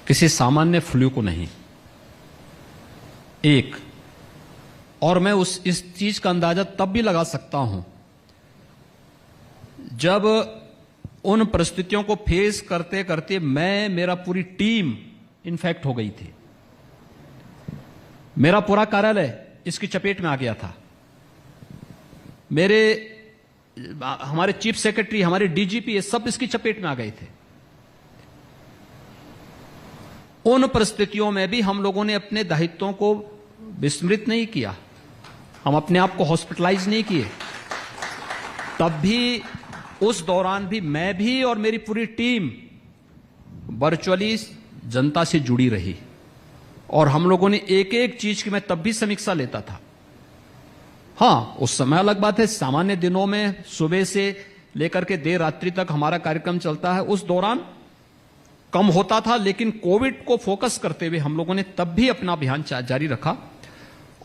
किसी सामान्य फ्लू को नहीं। एक और मैं इस चीज का अंदाजा तब भी लगा सकता हूं जब उन परिस्थितियों को फेस करते करते मेरा पूरी टीम इन्फेक्ट हो गई थी। मेरा पूरा कार्यालय इसकी चपेट में आ गया था। हमारे चीफ सेक्रेटरी, हमारे डीजीपी, ये सब इसकी चपेट में आ गए थे। उन परिस्थितियों में भी हम लोगों ने अपने दायित्वों को विस्मृत नहीं किया, हम अपने आप को हॉस्पिटलाइज नहीं किए। तब भी, उस दौरान भी मैं भी और मेरी पूरी टीम वर्चुअली जनता से जुड़ी रही और हम लोगों ने एक एक चीज की मैं तब भी समीक्षा लेता था। हां, उस समय अलग बात है, सामान्य दिनों में सुबह से लेकर के देर रात्रि तक हमारा कार्यक्रम चलता है, उस दौरान कम होता था, लेकिन कोविड को फोकस करते हुए हम लोगों ने तब भी अपना अभियान जारी रखा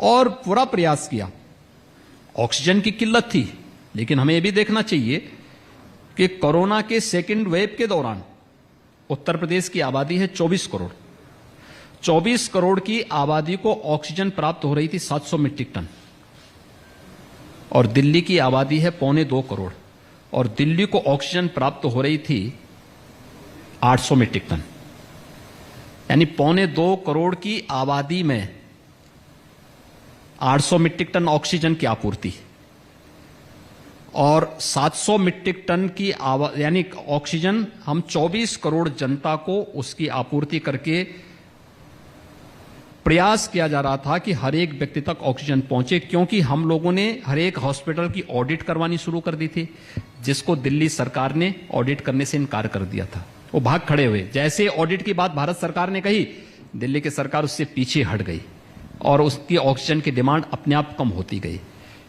और पूरा प्रयास किया। ऑक्सीजन की किल्लत थी, लेकिन हमें यह भी देखना चाहिए कि कोरोना के सेकेंड वेव के दौरान उत्तर प्रदेश की आबादी है 24 करोड़। 24 करोड़ की आबादी को ऑक्सीजन प्राप्त हो रही थी 700 मीट्रिक टन और दिल्ली की आबादी है 1.25 करोड़ और दिल्ली को ऑक्सीजन प्राप्त हो रही थी 800 मीट्रिक टन। यानी 1.25 करोड़ की आबादी में 800 मीट्रिक टन ऑक्सीजन की आपूर्ति और 700 मीट्रिक टन की यानी ऑक्सीजन हम 24 करोड़ जनता को उसकी आपूर्ति करके प्रयास किया जा रहा था कि हर एक व्यक्ति तक ऑक्सीजन पहुंचे, क्योंकि हम लोगों ने हर एक हॉस्पिटल की ऑडिट करवानी शुरू कर दी थी, जिसको दिल्ली सरकार ने ऑडिट करने से इनकार कर दिया था। वो भाग खड़े हुए। जैसे ऑडिट की बात भारत सरकार ने कही, दिल्ली की सरकार उससे पीछे हट गई और उसकी ऑक्सीजन की डिमांड अपने आप कम होती गई।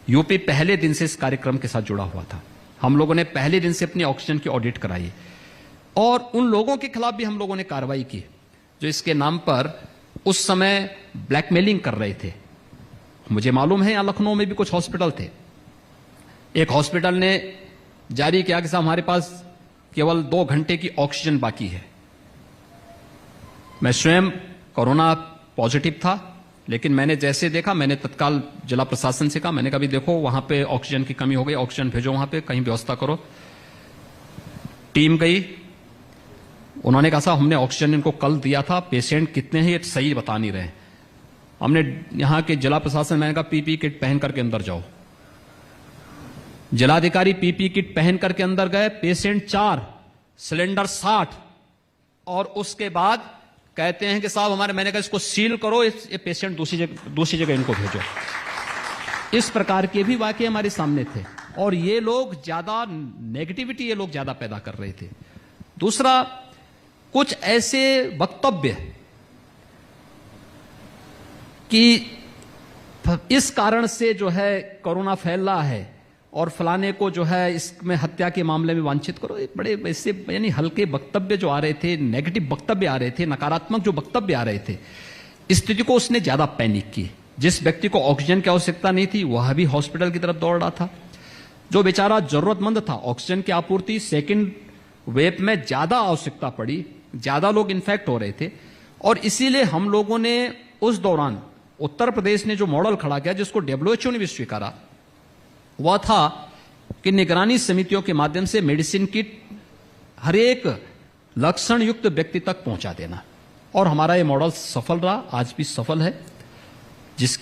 यूपी पहले दिन से इस कार्यक्रम के साथ जुड़ा हुआ था। हम लोगों ने पहले दिन से अपनी ऑक्सीजन की ऑडिट कराई और उन लोगों के खिलाफ भी हम लोगों ने कार्रवाई की जो इसके नाम पर उस समय ब्लैकमेलिंग कर रहे थे। मुझे मालूम है यहां लखनऊ में भी कुछ हॉस्पिटल थे। एक हॉस्पिटल ने जारी किया कि साहब हमारे पास केवल 2 घंटे की ऑक्सीजन बाकी है। मैं स्वयं कोरोना पॉजिटिव था, लेकिन मैंने जैसे देखा, मैंने तत्काल जिला प्रशासन से कहा, मैंने कहा भी देखो वहां पे ऑक्सीजन की कमी हो गई, ऑक्सीजन भेजो, वहां पे कहीं व्यवस्था करो। टीम गई, उन्होंने कहा साहब हमने ऑक्सीजन इनको कल दिया था, पेशेंट कितने हैं ये सही बता नहीं रहे। हमने यहां के जिला प्रशासन, मैंने कहा पीपी किट पहन करके अंदर जाओ। जिलाधिकारी पीपी किट पहन करके अंदर गए, पेशेंट 4, सिलेंडर 60 और उसके बाद कहते हैं कि साहब हमारे, मैंने कहा इसको सील करो, ये पेशेंट दूसरी जगह इनको भेजो। इस प्रकार के भी वाकये हमारे सामने थे और ये लोग ज्यादा नेगेटिविटी ये लोग ज्यादा पैदा कर रहे थे। दूसरा, कुछ ऐसे वक्तव्य कि इस कारण से जो है कोरोना फैल रहा है और फलाने को जो है इसमें हत्या के मामले में वांछित करो, बड़े ऐसे यानी हल्के वक्तव्य जो आ रहे थे, नेगेटिव वक्तव्य आ रहे थे, नकारात्मक जो वक्तव्य आ रहे थे, स्थिति को उसने ज्यादा पैनिक की। जिस व्यक्ति को ऑक्सीजन की आवश्यकता नहीं थी वह भी हॉस्पिटल की तरफ दौड़ रहा था। जो बेचारा जरूरतमंद था, ऑक्सीजन की आपूर्ति सेकेंड वेव में ज्यादा आवश्यकता पड़ी, ज्यादा लोग इन्फेक्ट हो रहे थे और इसीलिए हम लोगों ने उस दौरान उत्तर प्रदेश ने जो मॉडल खड़ा किया, जिसको WHO ने भी स्वीकारा, वह था कि निगरानी समितियों के माध्यम से मेडिसिन किट हर एक लक्षण युक्त व्यक्ति तक पहुंचा देना और हमारा यह मॉडल सफल रहा, आज भी सफल है।